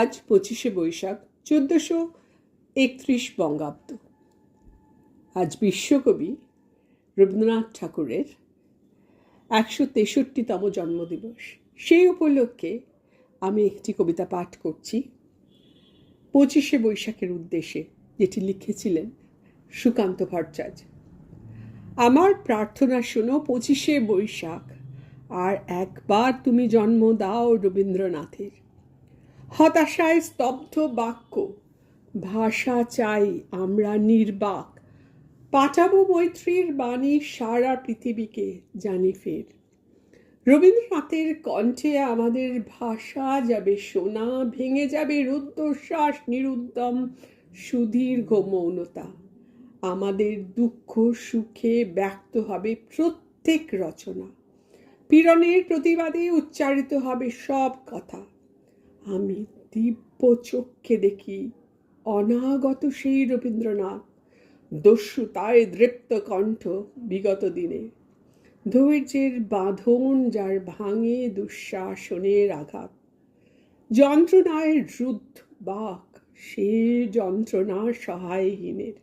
আজ 25শে বৈশাখ 1431 বঙ্গাব্দ। আজ বিশ্বকবি রবীন্দ্রনাথ ঠাকুরের 163তম জন্মদিবস। সেই উপলক্ষে আমি একটি কবিতা পাঠ করছি 25শে বৈশাখের উদ্দেশ্যে, যেটি লিখেছিলেন সুকান্ত ভট্টাচার্য। আমার প্রার্থনা শোনো 25শে বৈশাখ, আর একবার তুমি জন্ম দাও রবীন্দ্রনাথের। হতাশায় স্তব্ধ বাক্য, ভাষা চাই আমরা নির্বাক, পাঠাবো মৈত্রীর বাণী সারা পৃথিবীকে জানি ফের। রবীন্দ্রনাথের কণ্ঠে আমাদের ভাষা যাবে শোনা, ভেঙে যাবে রুদ্ধশ্বাস নিরুদ্যম সুদীর্ঘ মৌনতা। আমাদের দুঃখ সুখে ব্যক্ত হবে প্রত্যেক রচনা, পীড়নের প্রতিবাদে উচ্চারিত হবে সব কথা। আমি দিব্য চক্ষে দেখি অনাগত সেই রবীন্দ্রনাথ, দস্যুতায় দৃপ্ত কণ্ঠ বিগত দিনে, ধৈর্যের বাঁধন যার ভাঙে দুঃশাসনের আঘাত, যন্ত্রণায় রুদ্ধ বাক সে যন্ত্রণা সহায়হীনের,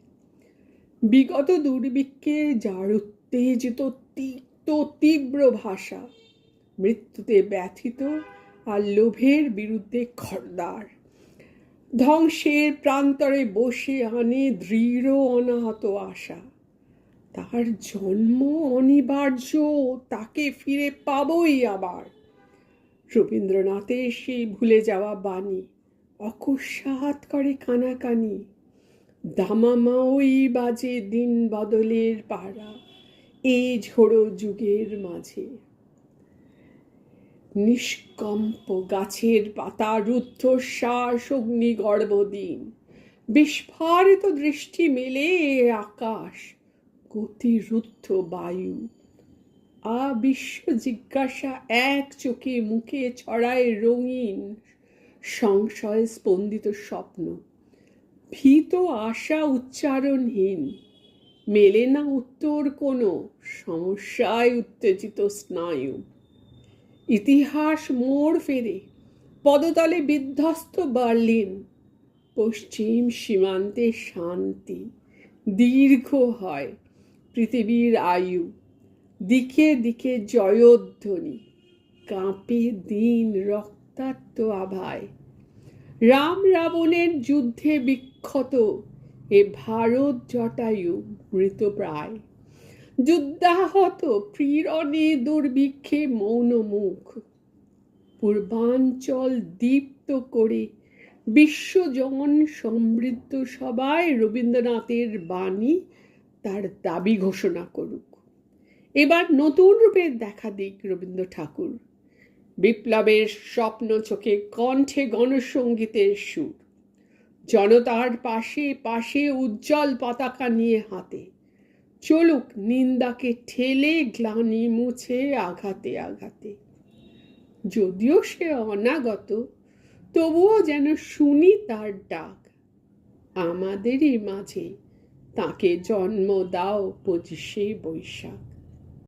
বিগত দুর্ভিক্ষে যার উত্তেজিত তিক্ত তীব্র ভাষা, মৃত্যুতে ব্যথিত আর লোভের বিরুদ্ধে খড়দার, ধ্বংসের প্রান্তরে বসে আনে দৃঢ় অনাহত আশা। তার জন্ম অনিবার্য, তাকে ফিরে পাবই আবার। রবীন্দ্রনাথের সেই ভুলে যাওয়া বাণী অকস্মাৎ করে কানাকানি, দামামা ওই বাজে দিন বদলের পাড়া এই ঝোড়ো যুগের মাঝে। নিষ্কম্প গাছের পাতা, রুদ্ধশ্বাস অগ্নিগর্ভ দিন, বিস্ফারিত দৃষ্টি মেলে আকাশ, গতিরুদ্ধ বায়ু। বিশ্ব জিজ্ঞাসা এক চোখে মুখে ছড়ায় রঙিন সংশয় স্পন্দিত স্বপ্ন, ভীত আশা উচ্চারণহীন, মেলে না উত্তর কোনো সমস্যায় উত্তেজিত স্নায়ু। ইতিহাস মোড় ফেরে, পদতলে বিধ্বস্ত বার্লিন, পশ্চিম সীমান্তে শান্তি, দীর্ঘ হয় পৃথিবীর আয়ু, দিকে দিকে জয়ধ্বনি, কাঁপে দিন রক্তাক্ত আভায়। রাম রাবণের যুদ্ধে বিক্ষত এ ভারত জটায়ু মৃতপ্রায়, যুদ্ধাহত পীড়নে দুর্ভিক্ষে মৌন মুখ, পূর্বাঞ্চল দীপ্ত করে বিশ্বজন সমৃদ্ধ সবাই রবীন্দ্রনাথের বাণী তার দাবি ঘোষণা করুক। এবার নতুন রূপে দেখা দিক রবীন্দ্র ঠাকুর, বিপ্লবের স্বপ্ন চোখে কণ্ঠে গণসঙ্গীতের সুর, জনতার পাশে পাশে উজ্জ্বল পতাকা নিয়ে হাতে, চলুক নিন্দাকে ঠেলে গ্লানি মুছে আঘাতে আঘাতে। যদিও সে অনাগত, তবুও যেন শুনি তার ডাক, আমাদেরই মাঝে তাকে জন্ম দাও 25শে বৈশাখ।